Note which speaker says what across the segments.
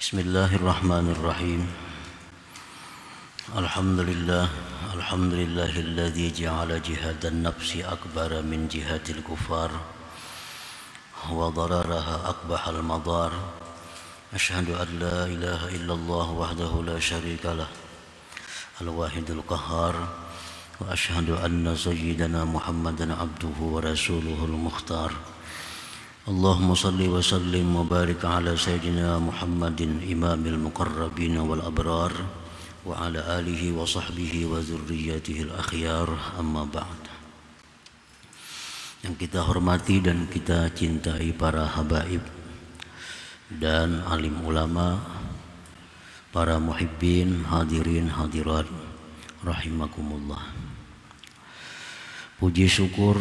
Speaker 1: Bismillahirrahmanirrahim. Alhamdulillahilladzi ja'ala jihadan nafsi akbara min jihadil kufar wa dararaha aqbahal madar. Asyhadu an la ilaha illallah wahdahu la syarikalah al-wahidul qahhar wa asyhadu anna sayyidana Muhammadan abduhu wa rasuluhul mukhtar. Allahumma salli wa sallim wa barik ala sayyidina Muhammadin imamil muqarrabin wal abrar wa ala alihi wa sahbihi wa dzurriyyatihi al-akhyar, amma ba'd. Yang kita hormati dan kita cintai para habaib dan alim ulama, para muhibbin, hadirin hadirat rahimakumullah. Puji syukur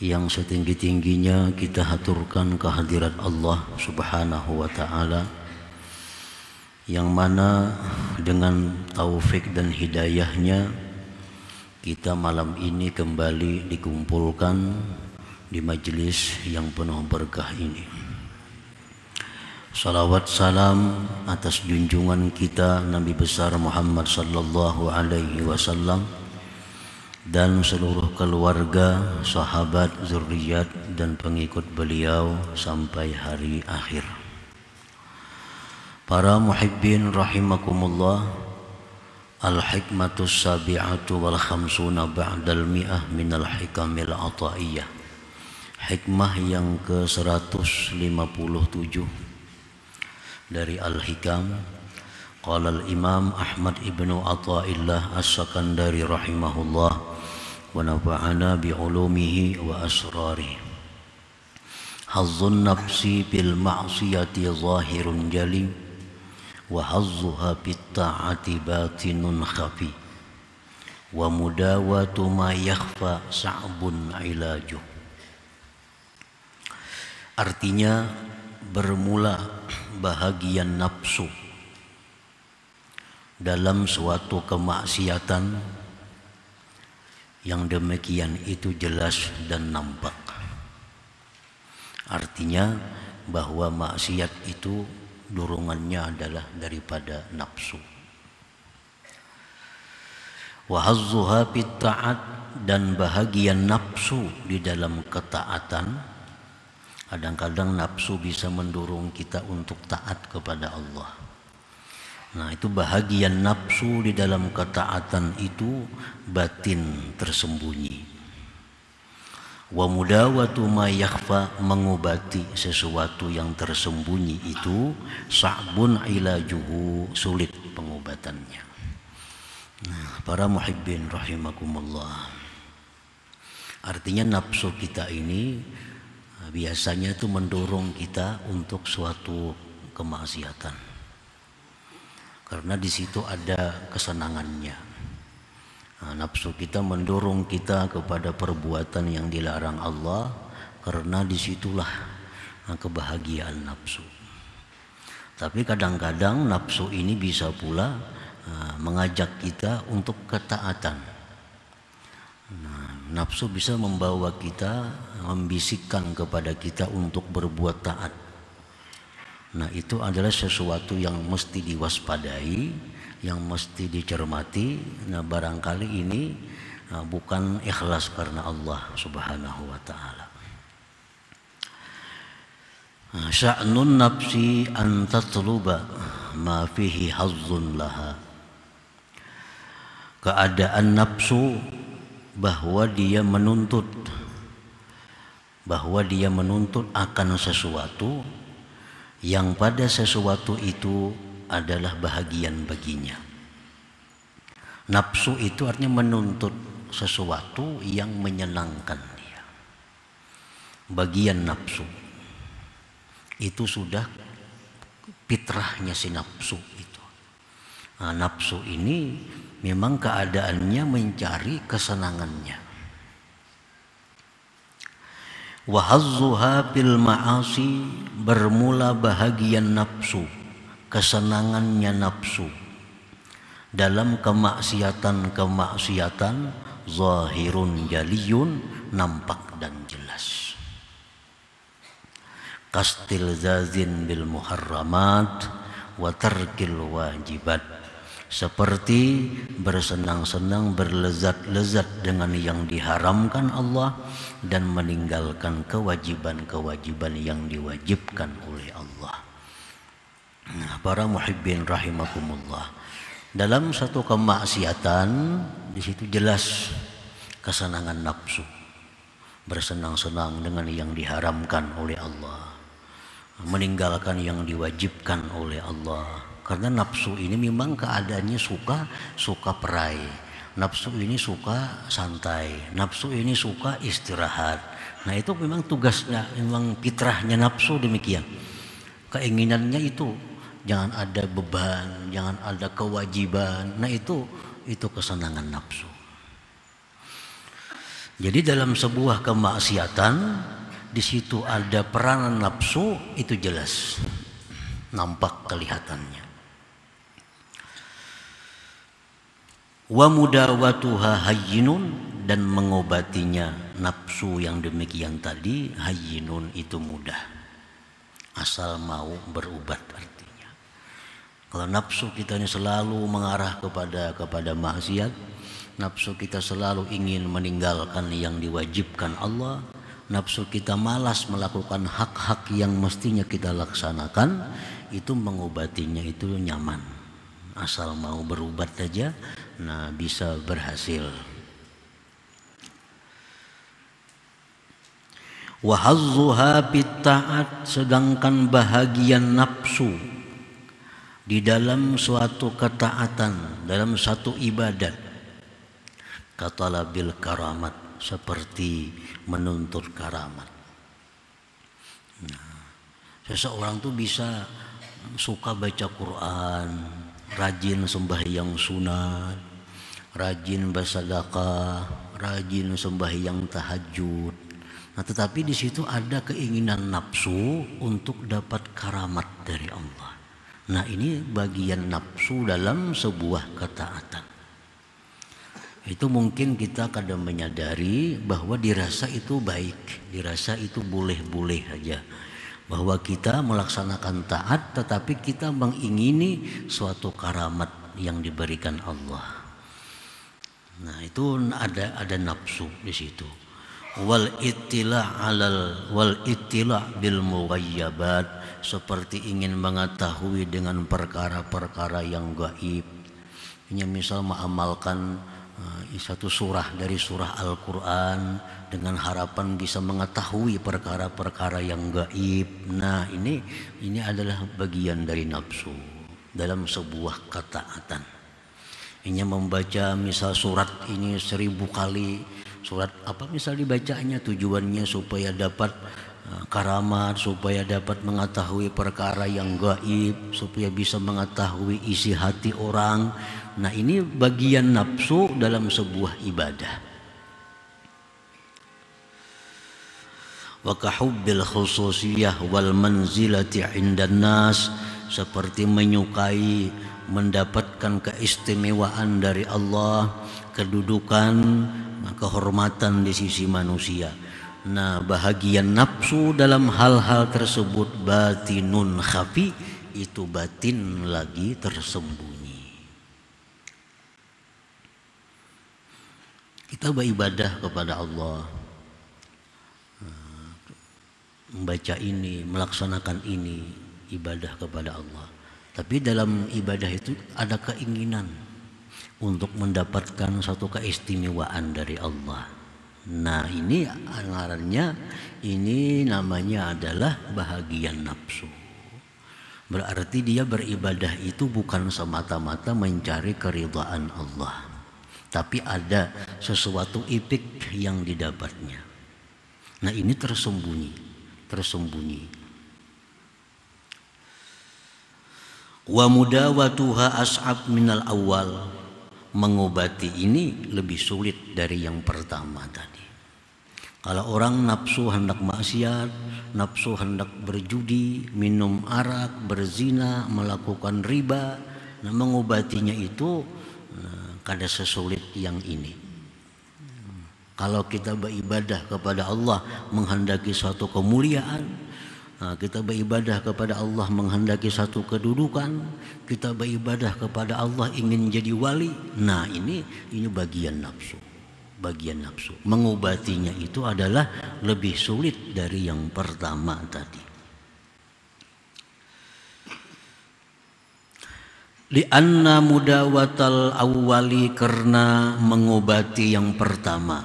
Speaker 1: yang setinggi-tingginya kita haturkan kehadirat Allah Subhanahu wa ta'ala, yang mana dengan taufik dan hidayahnya kita malam ini kembali dikumpulkan di majelis yang penuh berkah ini. Salawat salam atas junjungan kita Nabi besar Muhammad sallallahu alaihi wasallam dan seluruh keluarga, sahabat, zuriat dan pengikut beliau sampai hari akhir. Para muhibbin rahimakumullah, al-hikmatus sabi'atu wal khamsuna ba'dal mi'ah minal hikamil ataiyah. Hikmah yang ke-157 dari Al-Hikam. Qala al-Imam Ahmad ibnu Athaillah As-Sakandari rahimahullah wa nafa'ana bi'ulumihi wa asrarihi. Hazzun nafsi bil ma'siyati zahirun jali wa hazzuha bit ta'ati batinun khafi wa mudawatu ma yakhfa sa'bun ilaju. Artinya, bermula bahagian nafsu dalam suatu kemaksiatan yang demikian itu jelas dan nampak. Artinya bahwa maksiat itu dorongannya adalah daripada nafsu. Wa hazzuha bit ta'at, dan bahagian nafsu di dalam ketaatan. Kadang-kadang nafsu bisa mendorong kita untuk taat kepada Allah. Nah, itu bahagian nafsu di dalam ketaatan itu batin tersembunyi. Wa mudawatu ma yakhfa, mengobati sesuatu yang tersembunyi itu sa'bun ilajuhu, sulit pengobatannya. Nah, para muhibbin rahimakumullah, artinya nafsu kita ini biasanya itu mendorong kita untuk suatu kemaksiatan. Karena di situ ada kesenangannya. Nah, nafsu kita mendorong kita kepada perbuatan yang dilarang Allah, karena disitulah kebahagiaan nafsu. Tapi kadang-kadang nafsu ini bisa pula mengajak kita untuk ketaatan. Nah, nafsu bisa membawa kita, membisikkan kepada kita untuk berbuat taat. Nah, itu adalah sesuatu yang mesti diwaspadai, yang mesti dicermati. Nah, barangkali ini bukan ikhlas karena Allah Subhanahu wa ta'ala. Sya'nun nafsi an tatluba ma fihi hazzun laha. Keadaan nafsu bahwa dia menuntut akan sesuatu yang pada sesuatu itu adalah bahagian baginya. Nafsu itu artinya menuntut sesuatu yang menyenangkan dia. Bagian nafsu itu sudah fitrahnya si nafsu itu. Nah, nafsu ini memang keadaannya mencari kesenangannya. Wa hazzuha bil ma'asi, bermula bahagian nafsu, kesenangannya nafsu dalam kemaksiatan zahirun jaliyun, nampak dan jelas. kastilzazin bil muharramat wa tarkil wajibat, seperti bersenang-senang berlezat-lezat dengan yang diharamkan Allah dan meninggalkan kewajiban-kewajiban yang diwajibkan oleh Allah. Nah, para muhibbin rahimakumullah, dalam satu kemaksiatan di situ jelas kesenangan nafsu, bersenang-senang dengan yang diharamkan oleh Allah, meninggalkan yang diwajibkan oleh Allah. Karena nafsu ini memang keadaannya suka perai, nafsu ini suka santai, nafsu ini suka istirahat. Nah itu memang tugasnya, memang fitrahnya nafsu demikian. Keinginannya itu jangan ada beban, jangan ada kewajiban. Nah itu kesenangan nafsu. Jadi dalam sebuah kemaksiatan di situ ada peranan nafsu, itu jelas nampak kelihatannya. Wa mudawatuha hayyinun, dan mengobatinya nafsu yang demikian tadi hayyinun, itu mudah, asal mau berubat artinya. Kalau nafsu kita ini selalu mengarah kepada maksiat, nafsu kita selalu ingin meninggalkan yang diwajibkan Allah, nafsu kita malas melakukan hak-hak yang mestinya kita laksanakan, itu mengobatinya itu nyaman, asal mau berubat saja, nah bisa berhasil. Wa hazzuha bitta'at, sedangkan bahagian nafsu di dalam suatu ketaatan, dalam satu ibadat, katalabil karamat, seperti menuntut karamat. Nah, seseorang tuh bisa suka baca Quran, rajin sembahyang sunat, rajin bersedekah, rajin sembahyang tahajud. Nah, tetapi di situ ada keinginan nafsu untuk dapat karamat dari Allah. Nah, ini bagian nafsu dalam sebuah ketaatan. Itu mungkin kita kadang menyadari bahwa dirasa itu baik, dirasa itu boleh-boleh saja, bahwa kita melaksanakan taat tetapi kita mengingini suatu karamat yang diberikan Allah. Nah, itu ada nafsu di situ. Wal ittila bil mughayyabat, seperti ingin mengetahui dengan perkara-perkara yang gaib. Hanya misal mengamalkan satu surah dari surah Al-Quran dengan harapan bisa mengetahui perkara-perkara yang gaib. Nah, ini adalah bagian dari nafsu dalam sebuah ketaatan. Ini membaca misal surat ini 1000 kali, surat apa misal dibacanya, tujuannya supaya dapat karamat, supaya dapat mengetahui perkara yang gaib, supaya bisa mengetahui isi hati orang. Nah, ini bagian nafsu dalam sebuah ibadah. Wa kahubbil khususiyah wal manzilati 'indan nas, seperti menyukai mendapatkan keistimewaan dari Allah, kedudukan, kehormatan di sisi manusia. Nah, bahagian nafsu dalam hal-hal tersebut batinun khafi, itu batin lagi tersembunyi. Kita beribadah kepada Allah, membaca ini, melaksanakan ini, ibadah kepada Allah. Tapi dalam ibadah itu ada keinginan untuk mendapatkan satu keistimewaan dari Allah. Nah, ini anggarannya, ini namanya adalah bahagian nafsu. Berarti dia beribadah itu bukan semata-mata mencari keridhaan Allah, tapi ada sesuatu ipik yang didapatnya. Nah, ini tersembunyi. Wa mudawatuha as'ab minal awal, mengobati ini lebih sulit dari yang pertama tadi. Kalau orang nafsu hendak maksiat, nafsu hendak berjudi, minum arak, berzina, melakukan riba, nah mengobatinya itu kada sesulit yang ini. Kalau kita beribadah kepada Allah menghendaki suatu kemuliaan, Kita beribadah kepada Allah menghendaki satu kedudukan, kita beribadah kepada Allah ingin jadi wali. Nah, ini bagian nafsu. Bagian nafsu. Mengobatinya itu adalah lebih sulit dari yang pertama tadi. Li'anna mudawatal awwali, karena mengobati yang pertama,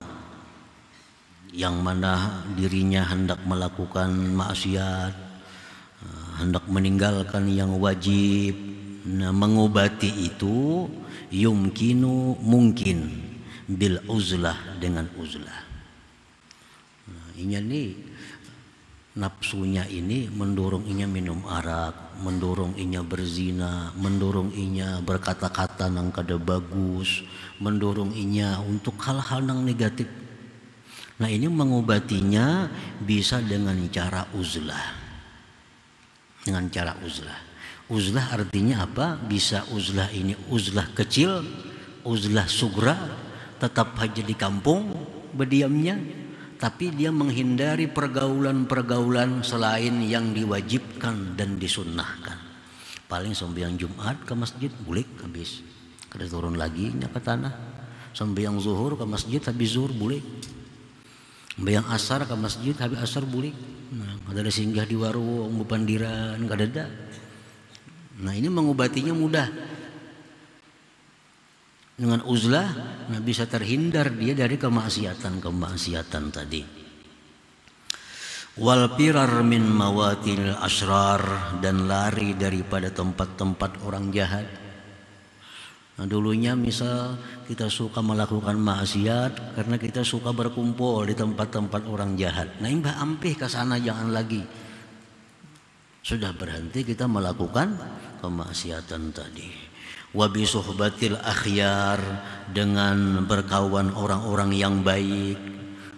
Speaker 1: yang mana dirinya hendak melakukan maksiat, hendak meninggalkan yang wajib. Nah, mengobati itu mungkin bil uzlah, dengan uzlah. Nah, ini nafsunya ini mendorong inya minum arak, mendorong inya berzina, mendorong inya berkata-kata nang kada bagus, mendorong inya untuk hal-hal nang negatif. Nah, ini mengobatinya bisa dengan cara uzlah. Dengan cara uzlah. Uzlah artinya apa? Bisa uzlah ini uzlah kecil, uzlah sugra, tetap aja di kampung berdiamnya, tapi dia menghindari pergaulan-pergaulan selain yang diwajibkan dan disunnahkan. Paling sembahyang Jumat ke masjid boleh habis, kada turun lagi nya ke tanah. Sembahyang zuhur ke masjid habis zuhur boleh. Sembahyang asar ke masjid habis asar boleh. Nah, kada ada singgah di warung bepandiran, kada ada. Nah, ini mengobatinya mudah. Dengan uzlah, nah bisa terhindar dia dari kemaksiatan tadi. Wal firar min mawatil asrar, dan lari daripada tempat-tempat orang jahat. Nah, dulunya misal kita suka melakukan maksiat karena kita suka berkumpul di tempat-tempat orang jahat. Nah, imbah ampih ke sana jangan lagi. Sudah berhenti kita melakukan kemaksiatan tadi. Wa bi suhbatil akhyar, dengan berkawan orang-orang yang baik.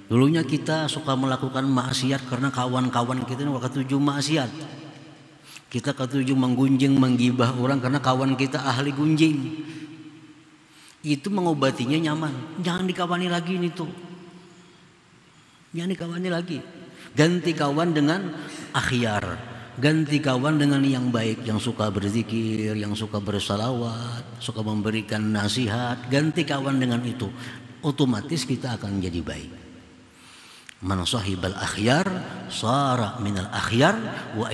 Speaker 1: Dulunya kita suka melakukan maksiat karena kawan-kawan kita ini ketujuh maksiat. Kita ketujuh menggunjing, menggibah orang karena kawan kita ahli gunjing. Itu mengobatinya nyaman. Jangan dikawani lagi ini tuh. Jangan dikawani lagi. Ganti kawan dengan akhyar. Ganti kawan dengan yang baik, yang suka berzikir, yang suka bersalawat, suka memberikan nasihat. Ganti kawan dengan itu, otomatis kita akan jadi baik. Man sahibal akhyar sara minal akhyar wa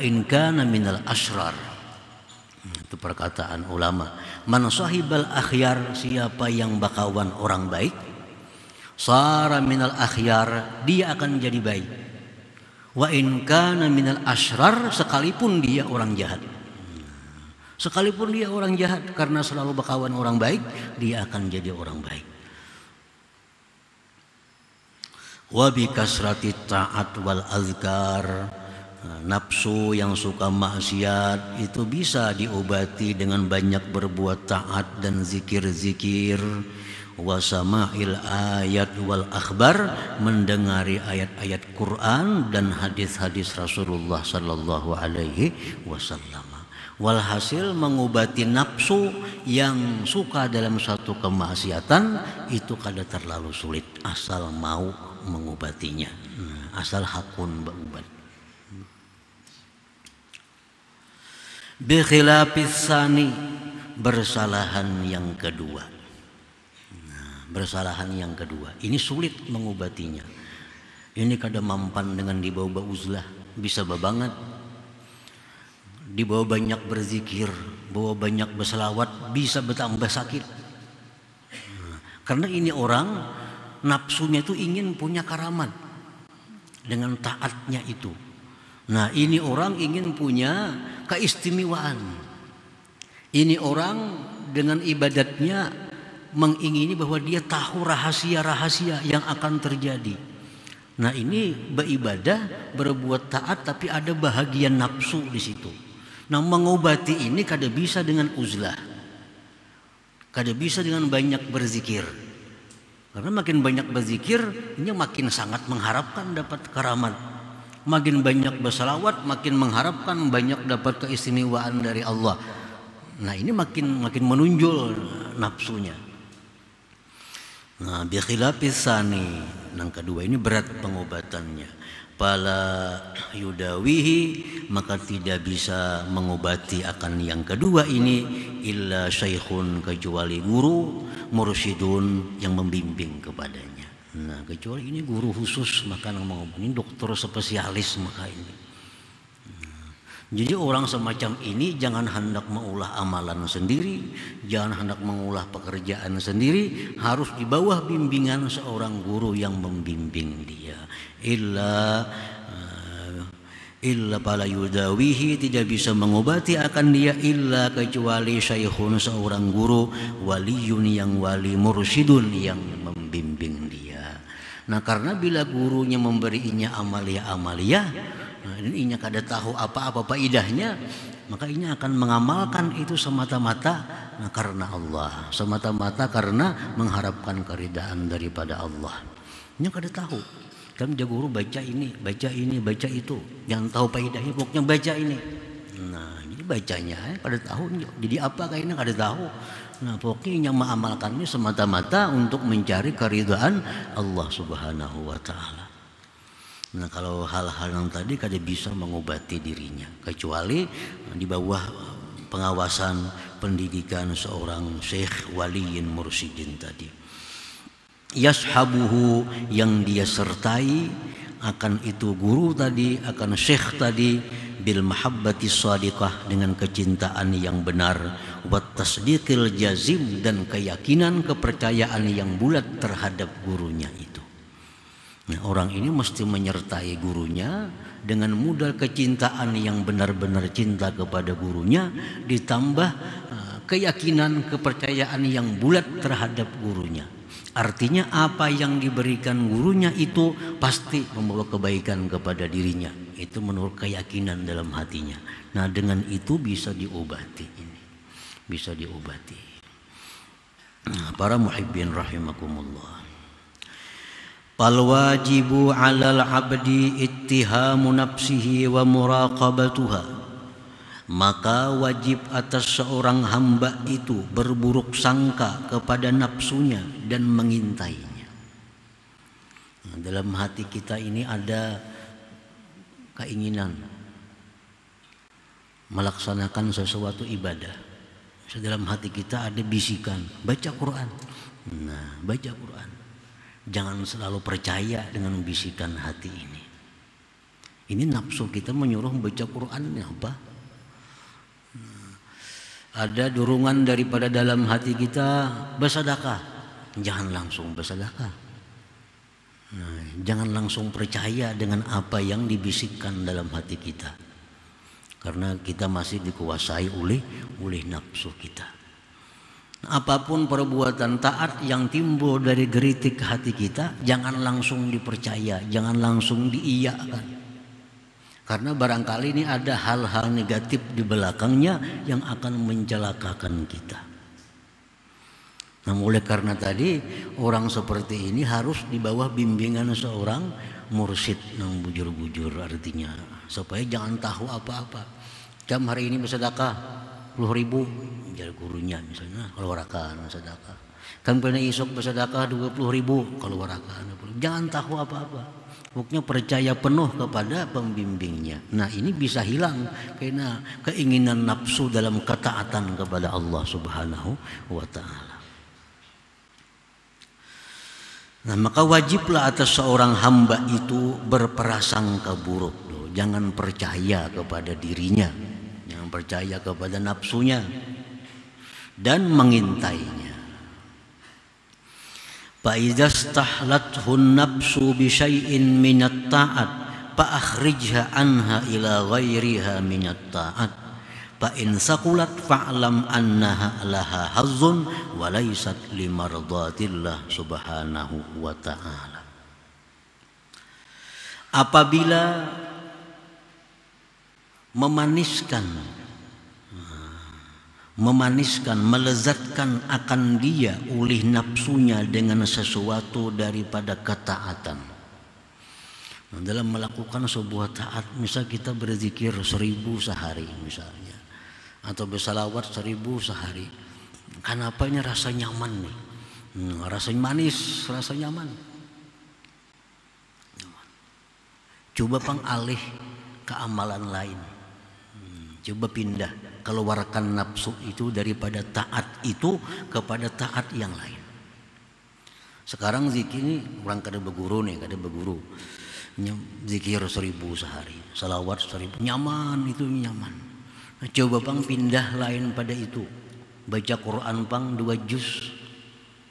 Speaker 1: in kana minal asrar. Itu perkataan ulama. Man sahibal akhyar, siapa yang berkawan orang baik, sara minal akhyar, dia akan jadi baik. Wa in kana minal asrar, sekalipun dia orang jahat. Sekalipun dia orang jahat, karena selalu berkawan orang baik, dia akan jadi orang baik. Wa bi kasrati ta'at wal azkar, nafsu yang suka maksiat itu bisa diobati dengan banyak berbuat taat dan zikir-zikir. Wa sama'il ayat wal akhbar, mendengari ayat-ayat Quran dan hadis-hadis Rasulullah sallallahu alaihi wasallam. Walhasil mengobati nafsu yang suka dalam satu kemaksiatan itu kada terlalu sulit asal mau mengobatinya. Asal hakun berubat. Bi khilafis sani, bersalahan yang kedua. Bersalahan yang kedua ini sulit mengobatinya. Ini kada mampan dengan dibawa uzlah, bisa babanget. Dibawa banyak berzikir, bawa banyak berselawat, bisa bertambah sakit. Karena ini orang nafsunya itu ingin punya karamat dengan taatnya itu. Nah, ini orang ingin punya keistimewaan. Ini orang dengan ibadatnya mengingini bahwa dia tahu rahasia-rahasia yang akan terjadi. Nah, ini beribadah, berbuat taat, tapi ada bahagian nafsu di situ. Nah, mengobati ini kada bisa dengan uzlah, kada bisa dengan banyak berzikir. Karena makin banyak berzikir, ini makin sangat mengharapkan dapat karamat. Makin banyak bersalawat, makin mengharapkan banyak dapat keistimewaan dari Allah. Nah, ini makin menunjul nafsunya. Nah, bi khilafis sani, Yang kedua ini berat pengobatannya. Pala yudawihi, maka tidak bisa mengobati akan yang kedua ini illa syaikhun, kecuali guru, mursyidun, yang membimbing kepadanya. Nah, kecuali ini guru khusus, maka ini dokter spesialis maka ini. Jadi orang semacam ini jangan hendak mengulah amalan sendiri, jangan hendak mengulah pekerjaan sendiri, harus di bawah bimbingan seorang guru yang membimbing dia. Illa pala yudawihi, tidak bisa mengobati akan dia illa kecuali syaikhun, seorang guru, waliyun, yang wali, mursyidun, yang membimbing dia. Nah, karena bila gurunya memberinya amalia-amalia, ini kada tahu apa-apa faedahnya, maka ini akan mengamalkan itu semata-mata karena Allah, semata-mata karena mengharapkan keridaan daripada Allah. Ini kada tahu. Kan guru baca ini, baca ini, baca itu, jangan tahu faedahnya, pokoknya baca ini. Nah, jadi bacanya kada tahu. Jadi apa kayaknya kada tahu. Nah, pokoknya yang mengamalkannya semata-mata untuk mencari keridaan Allah Subhanahu wa taala. Nah, kalau hal-hal yang tadi kada bisa mengobati dirinya kecuali di bawah pengawasan pendidikan seorang syekh waliyin mursyidin tadi. Yashabuhu, yang dia sertai akan itu guru tadi, akan syekh tadi, bil mahabbati shadiqah, dengan kecintaan yang benar, wat tasdiqil jazim, dan keyakinan, kepercayaan yang bulat terhadap gurunya itu. Nah, orang ini mesti menyertai gurunya dengan modal kecintaan yang benar-benar cinta kepada gurunya, ditambah keyakinan, kepercayaan yang bulat terhadap gurunya. Artinya apa yang diberikan gurunya itu pasti membawa kebaikan kepada dirinya. Itu menurut keyakinan dalam hatinya. Nah, dengan itu bisa diobati ini. Bisa diobati. Nah, para muhibbin rahimakumullah. Fal wajibu 'alal 'abdi ittihamu nafsihi wa muraqabatuha. Maka wajib atas seorang hamba itu berburuk sangka kepada nafsunya dan mengintainya. Nah, dalam hati kita ini ada keinginan melaksanakan sesuatu ibadah. Dalam hati kita ada bisikan, baca Quran. Nah, baca Quran. Jangan selalu percaya dengan bisikan hati ini. Ini nafsu kita menyuruh baca Quran, apa? Ada dorongan daripada dalam hati kita bersedekah, jangan langsung bersedekah. Nah, jangan langsung percaya dengan apa yang dibisikkan dalam hati kita, karena kita masih dikuasai oleh nafsu kita. Apapun perbuatan taat yang timbul dari geritik hati kita, jangan langsung dipercaya, jangan langsung diiyakan. Karena barangkali ini ada hal-hal negatif di belakangnya yang akan mencelakakan kita. Nah, oleh karena tadi orang seperti ini harus di bawah bimbingan seorang mursyid yang bujur-bujur, artinya supaya jangan tahu apa-apa. Jam hari ini bersedekah 10.000, jadi gurunya misalnya keluarkan sedekah. Kan pernah isok bersedekah 20.000, keluarkan. Jangan tahu apa-apa. Pokoknya percaya penuh kepada pembimbingnya. Nah, ini bisa hilang karena keinginan nafsu dalam ketaatan kepada Allah Subhanahu wa ta'ala. Nah, maka wajiblah atas seorang hamba itu berprasangka buruk. Jangan percaya kepada dirinya, jangan percaya kepada nafsunya, dan mengintainya. فَإِذَا اسْتَحْلَتْهُ النَّفْسُ بِشَيْءٍ مِنَ الطَّاعَةِ فَأَخْرِجْهَا عَنْهَا إِلَى غَيْرِهَا مِنَ الطَّاعَةِ فَإِنْ ثَقُلَتْ فَاعْلَمْ أَنَّهَا لَهَا حَظٌّ وَلَيْسَتْ لِمَرْضَاتِ اللَّهِ سُبْحَانَهُ وَتَعَالَى. Apabila memaniskan, melezatkan akan dia oleh nafsunya dengan sesuatu daripada ketaatan. Nah, dalam melakukan sebuah taat, misal kita berzikir 1000 sehari misalnya, atau bersalawat 1000 sehari, kenapa ini rasa nyaman nih, rasa manis, rasa nyaman. Coba pang alih ke amalan lain. Coba pindah, keluarkan nafsu itu daripada taat itu kepada taat yang lain. Sekarang zikir ini orang kada berguru nih, kada berguru. Zikir 1000 sehari, salawat 1000, nyaman itu nyaman. Nah, coba pang pindah lain pada itu. Baca Quran pang 2 juz.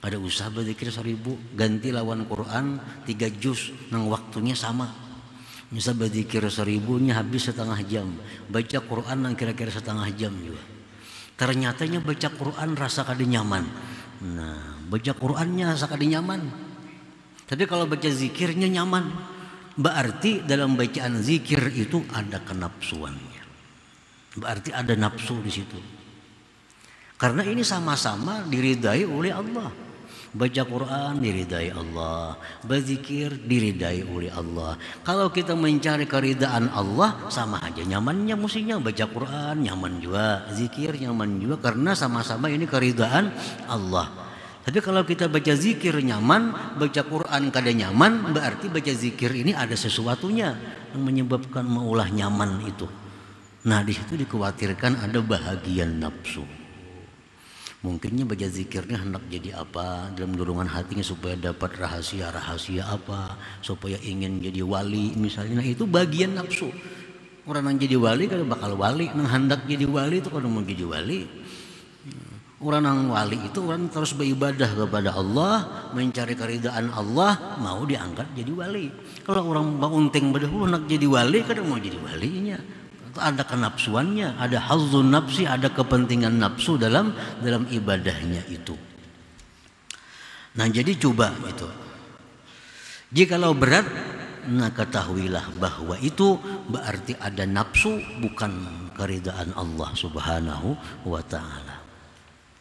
Speaker 1: Ada usah berzikir 1000, ganti lawan Quran 3 juz, nang waktunya sama. Misal berzikir 1000-nya habis setengah jam, baca Quran nang kira-kira setengah jam juga. Ternyatanya baca Quran rasa kada nyaman. Nah, baca Qurannya rasa kada nyaman. Tapi kalau baca zikirnya nyaman, berarti dalam bacaan zikir itu ada kenapsuannya. Berarti ada nafsu di situ. Karena ini sama-sama diridai oleh Allah. Baca Quran diridai Allah, berzikir diridai oleh Allah. Kalau kita mencari keridaan Allah, sama aja nyamannya mestinya. Baca Quran nyaman juga, zikir nyaman juga, karena sama-sama ini keridaan Allah. Tapi kalau kita baca zikir nyaman, baca Quran kada nyaman, berarti baca zikir ini ada sesuatunya yang menyebabkan maulah nyaman itu. Nah, di situ dikhawatirkan ada bahagian nafsu. Mungkinnya baca zikirnya hendak jadi apa dalam dorongan hatinya supaya dapat rahasia-rahasia apa, supaya ingin jadi wali misalnya. Nah, itu bagian nafsu. Orang yang jadi wali kan bakal wali, nang hendak jadi wali itu kalau mau jadi wali. Orang yang wali itu orang terus beribadah kepada Allah, mencari keridaan Allah, mau diangkat jadi wali. Kalau orang baunting berdahulu hendak jadi wali kan mau jadi walinya. Ada kenapsuannya, ada hazzun nafsi, ada kepentingan nafsu dalam ibadahnya itu. Nah, jadi coba itu. Jikalau berat, nah ketahuilah bahwa itu berarti ada nafsu, bukan keridaan Allah Subhanahu wa taala.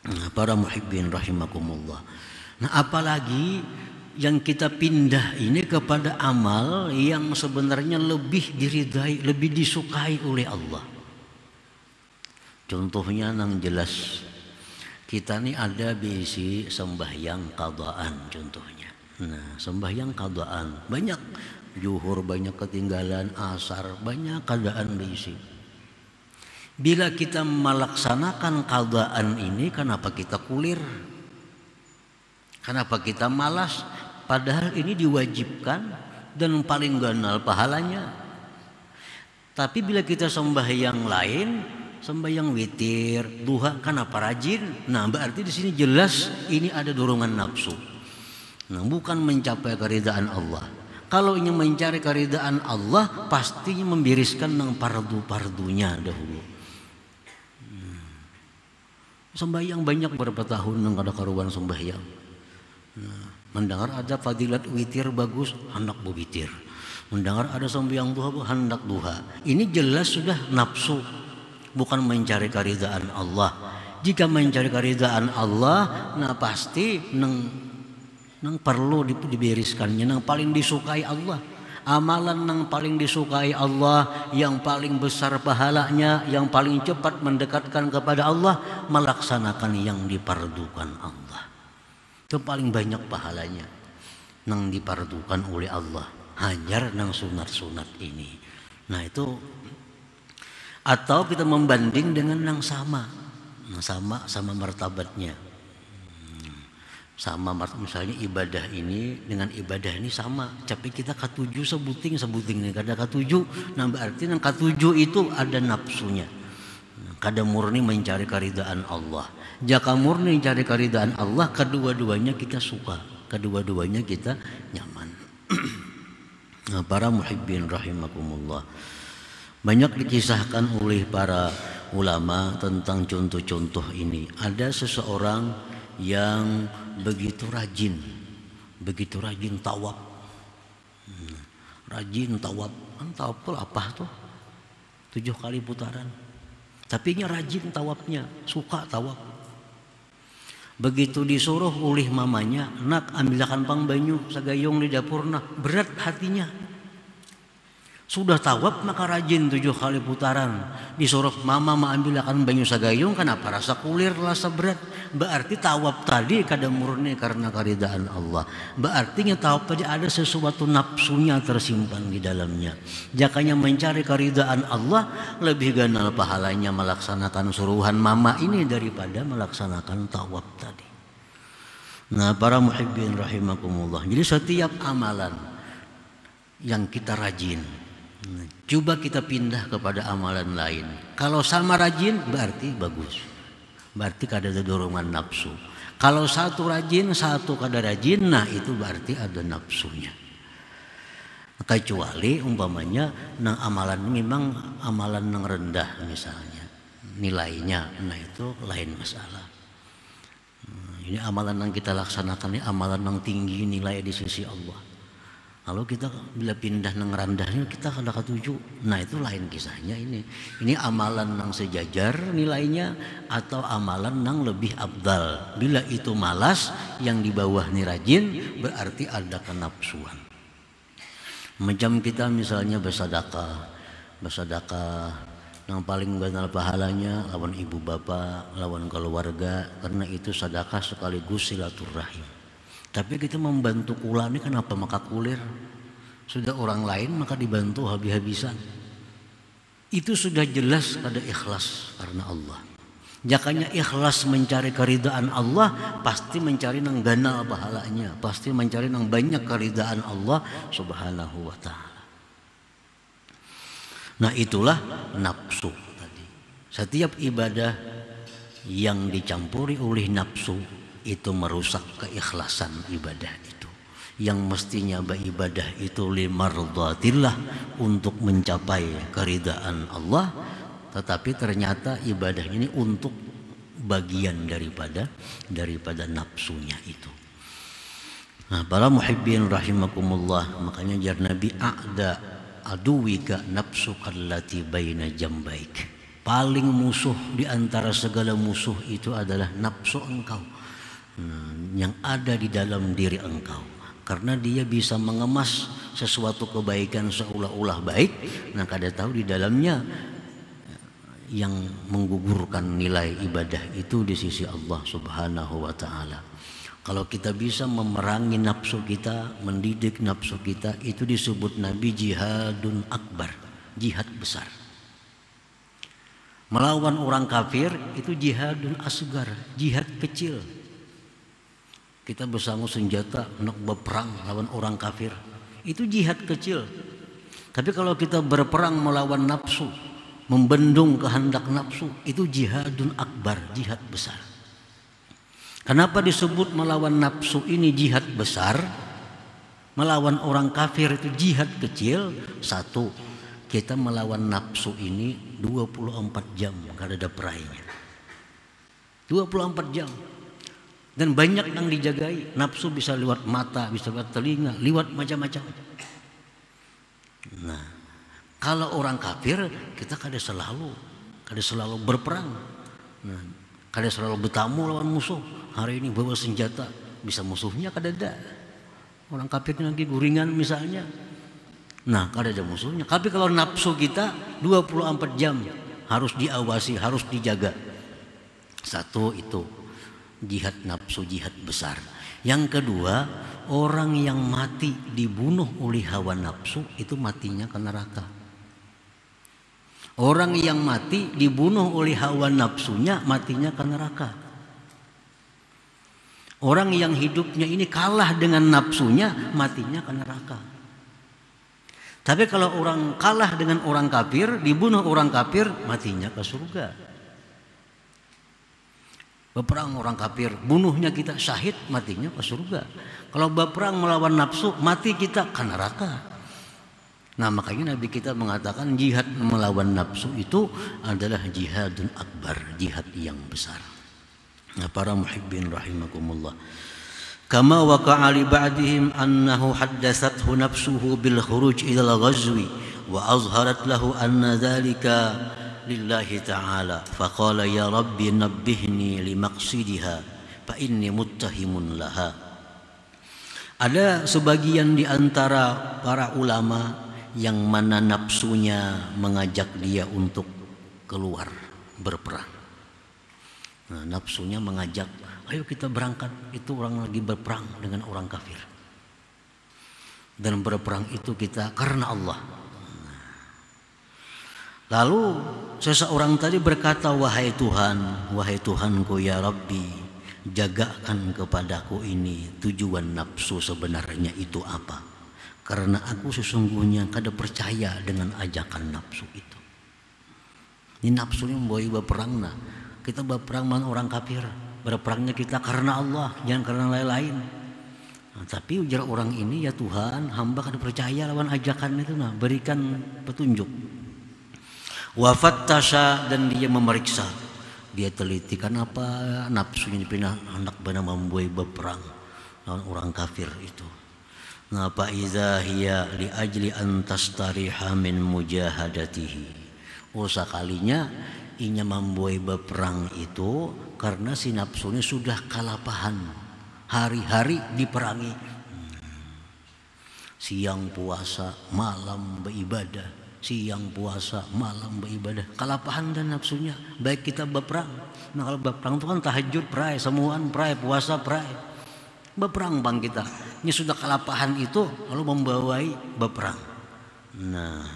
Speaker 1: Nah, para muhibbin rahimakumullah. Nah, apalagi yang kita pindah ini kepada amal yang sebenarnya lebih diridai, lebih disukai oleh Allah. Contohnya nang jelas, kita nih ada bisi sembahyang qadaan contohnya. Nah, sembahyang qadaan banyak, zuhur banyak ketinggalan, asar banyak keadaan bisi. Bila kita melaksanakan qadaan ini, kenapa kita kulir? Kenapa kita malas? Padahal ini diwajibkan dan paling ganal pahalanya. Tapi bila kita sembahyang lain, sembahyang witir, duha, kenapa rajin? Nah, berarti di sini jelas ini ada dorongan nafsu. Nah, bukan mencapai keridaan Allah. Kalau ingin mencari keridaan Allah, pastinya membiriskan nang pardu-pardunya dahulu. Sembahyang banyak berapa tahun nang ada karuan sembahyang. Nah, mendengar ada fadilat witir bagus, hendak berwitir. Mendengar ada sembahyang duha, hendak duha. Ini jelas sudah nafsu, bukan mencari keridaan Allah. Jika mencari keridaan Allah, nah pasti nang perlu diberiskannya, nang paling disukai Allah. Amalan nang paling disukai Allah, yang paling besar pahalanya, yang paling cepat mendekatkan kepada Allah, melaksanakan yang dipardukan Allah. Itu paling banyak pahalanya nang dipardukan oleh Allah. Hajar nang sunat-sunat ini. Nah, itu atau kita membanding dengan yang sama. Sama martabatnya. Sama misalnya ibadah ini dengan ibadah ini sama, tapi kita katuju sebuting ini kada katuju. Nah, berarti nang katuju itu ada nafsunya. Kada murni mencari keridaan Allah. Jika murni mencari keridaan Allah, kedua-duanya kita suka, kedua-duanya kita nyaman. Nah, para muhibbin rahimakumullah, banyak dikisahkan oleh para ulama tentang contoh-contoh ini. Ada seseorang yang begitu rajin tawaf. Rajin tawaf. Tawaf itu apa tuh? 7 kali putaran. Tapi nya rajin tawafnya, suka tawaf. Begitu disuruh oleh mamanya, nak ambilkan pang banyu sagayong di dapur, nah berat hatinya. Sudah tawaf maka rajin 7 kali putaran. Disuruh mama ambilkan banyu sagayung, kenapa rasa kulir rasa berat? Berarti tawaf tadi kada murni karena karidaan Allah. Berarti tawaf tadi ada sesuatu nafsunya tersimpan di dalamnya. Jakanya mencari karidaan Allah lebih ganal pahalanya melaksanakan suruhan mama ini daripada melaksanakan tawaf tadi. Nah, para muhibbin rahimakumullah. Jadi setiap amalan yang kita rajin, coba kita pindah kepada amalan lain. Kalau sama rajin berarti bagus. Berarti kada ada dorongan nafsu. Kalau satu rajin, satu kada rajin, nah itu berarti ada nafsunya. Kecuali umpamanya nang amalan memang amalan nang rendah misalnya nilainya, nah itu lain masalah. Ini amalan yang kita laksanakan ini amalan yang tinggi nilai di sisi Allah. Lalu kita bila pindah nang randahnya kita kada ketuju. Nah itu lain kisahnya ini. Ini amalan nang sejajar nilainya atau amalan nang lebih abdal. Bila itu malas yang di bawah ini rajin berarti ada kenapsuan. Macam kita misalnya bersedekah yang paling ganal pahalanya lawan ibu bapak, lawan keluarga, karena itu sedekah sekaligus silaturahim. Tapi kita membantu kula ini kenapa maka kulir? Sudah orang lain maka dibantu habis-habisan. Itu sudah jelas ada ikhlas karena Allah. Jakanya ikhlas mencari keridaan Allah, pasti mencari nang ganal pahalanya, pasti mencari nang banyak keridaan Allah Subhanahu wa taala. Nah, itulah nafsu tadi. Setiap ibadah yang dicampuri oleh nafsu itu merusak keikhlasan ibadah itu. Yang mestinya beribadah itu limardatillah, untuk mencapai keridaan Allah, tetapi ternyata ibadah ini untuk bagian daripada nafsunya itu. Nah, para muhibbin rahimakumullah, makanya jar Nabi a'da aduwika nafsuka allati baina jambaik. Paling musuh di antara segala musuh itu adalah nafsu engkau. Yang ada di dalam diri engkau, karena dia bisa mengemas sesuatu kebaikan seolah-olah baik, nah kada tahu di dalamnya yang menggugurkan nilai ibadah itu di sisi Allah Subhanahu wa taala. Kalau kita bisa memerangi nafsu kita, mendidik nafsu kita, itu disebut Nabi jihadun akbar, jihad besar. Melawan orang kafir itu jihadun asgar, jihad kecil. Kita bersama senjata nak berperang lawan orang kafir, itu jihad kecil. Tapi kalau kita berperang melawan nafsu, membendung kehendak nafsu, itu jihadun akbar, jihad besar. Kenapa disebut melawan nafsu ini jihad besar? Melawan orang kafir itu jihad kecil. Satu, kita melawan nafsu ini 24 jam, kada ada perainya. 24 jam. Dan banyak yang dijagai. Nafsu bisa lewat mata, bisa lewat telinga, lewat macam-macam. Nah, kalau orang kafir kita kada selalu berperang. Nah, kada selalu bertamu lawan musuh. Hari ini bawa senjata, bisa musuhnya kada ada. Orang kafir lagi guringan misalnya. Nah, kada ada musuhnya. Tapi kalau nafsu kita 24 jam harus diawasi, harus dijaga. Satu itu jihad nafsu, jihad besar. Yang kedua, orang yang mati dibunuh oleh hawa nafsu itu matinya ke neraka. Orang yang mati dibunuh oleh hawa nafsunya matinya ke neraka. Orang yang hidupnya ini kalah dengan nafsunya matinya ke neraka. Tapi kalau orang kalah dengan orang kafir, dibunuh orang kafir, matinya ke surga. Berperang orang kafir, bunuhnya kita syahid, matinya ke surga. Kalau berperang melawan nafsu, mati kita ke neraka. Nah, makanya Nabi kita mengatakan jihad melawan nafsu itu adalah jihadun akbar, jihad yang besar. Nah, para muhibbin rahimakumullah. Kama waqa'a li ba'dihim annahu haddathathu nafsuhu bil khuruj ila al-ghazwi wa azharat lahu anna dhalika lillahi ta'ala faqala ya rabbi nabbihni limaqsidiha fa inni muttahimun laha. Ada sebagian di antara para ulama yang mana nafsunya mengajak dia untuk keluar berperang. Nah, nafsunya mengajak, ayo kita berangkat, itu orang lagi berperang dengan orang kafir. Dan berperang itu kita karena Allah. Lalu seseorang tadi berkata, wahai Tuhanku ya Rabbi, jagakan kepadaku ini tujuan nafsu sebenarnya itu apa? Karena aku sesungguhnya kada percaya dengan ajakan nafsu itu. Ini nafsu yang membawa berperang. Nah, kita berperang dengan orang kafir, berperangnya kita karena Allah, jangan karena lain-lain. Nah, tapi ujar orang ini, ya Tuhan, hamba kada percaya lawan ajakan itu. Nah, berikan petunjuk. Wafattasha, dan dia memeriksa, dia teliti kenapa nafsunya dipindah hendak benar membuai berperang lawan orang kafir itu. Ngapa iza hiya li ajli an tastariha min mujahadatihi. Oh, sekalinya inya membuai berperang itu karena si nafsunya sudah kalapahan hari-hari diperangi. Siang puasa, malam beribadah, siang puasa, malam beribadah, kalapahan dan nafsunya. Baik kita berperang. Nah, kalau berperang itu kan tahajud pray, semuaan pray, puasa pray. Berperang bang kita. Ini sudah kalapahan itu lalu membawai berperang. Nah,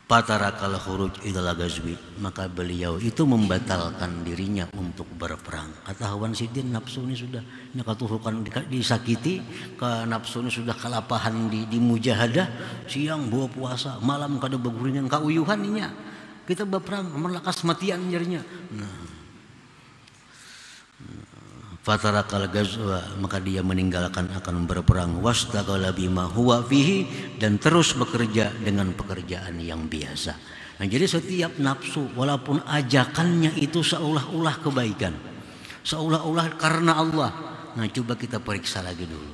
Speaker 1: patarakal khuruj ilal ghazwi, maka beliau itu membatalkan dirinya untuk berperang. Kata Hawan Sidin, nafsu ini sudah nyakatuhukan disakiti, ke nafsu ini sudah kalapahan di mujahadah, siang bawa puasa, malam kada beguringan kauyuhan inya. Kita berperang melakas matian jarinya. Nah, fatarakal ghazwa, maka dia meninggalkan akan berperang, wastaghala bima huwa fihi, dan terus bekerja dengan pekerjaan yang biasa. Nah, jadi setiap nafsu walaupun ajakannya itu seolah-olah kebaikan, seolah-olah karena Allah. Nah, coba kita periksa lagi dulu,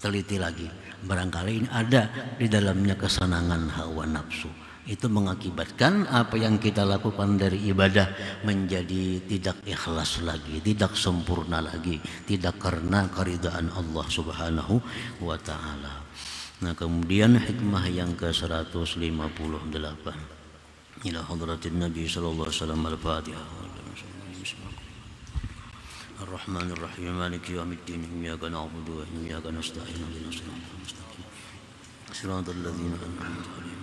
Speaker 1: teliti lagi, barangkali ini ada di dalamnya kesenangan hawa nafsu. Itu mengakibatkan apa yang kita lakukan dari ibadah menjadi tidak ikhlas lagi, tidak sempurna lagi, tidak karena keridhaan Allah Subhanahu wa taala. Nah, kemudian hikmah yang ke-158. Ila hadratin Nabi sallallahu alaihi wasallam al-Fatihah. Ar-Rahmanir Rahim, Maliki yaumiddin, iyyaka na'budu wa iyyaka nasta'in, ihdinas siratal mustaqim, siratal ladzina an'amta 'alaihim.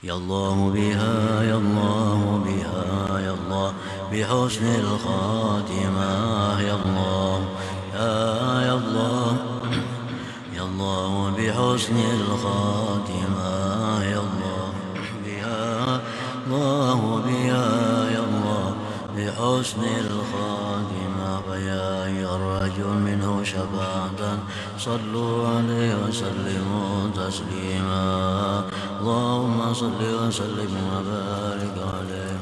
Speaker 1: Ya Allah biha, ya Allah biha, ya Allah bihusnil khatimah, ya Allah, ya Allah, ya Allah bihusnil khatimah, ya Allah biha, Allah biha, ya Allah bihusnil khatimah, ya ayyuhar-rajul minhu syafa'atan, sallu alaihi wa sallimu taslima. Allahumma salli wa sallim wa barik alaihi.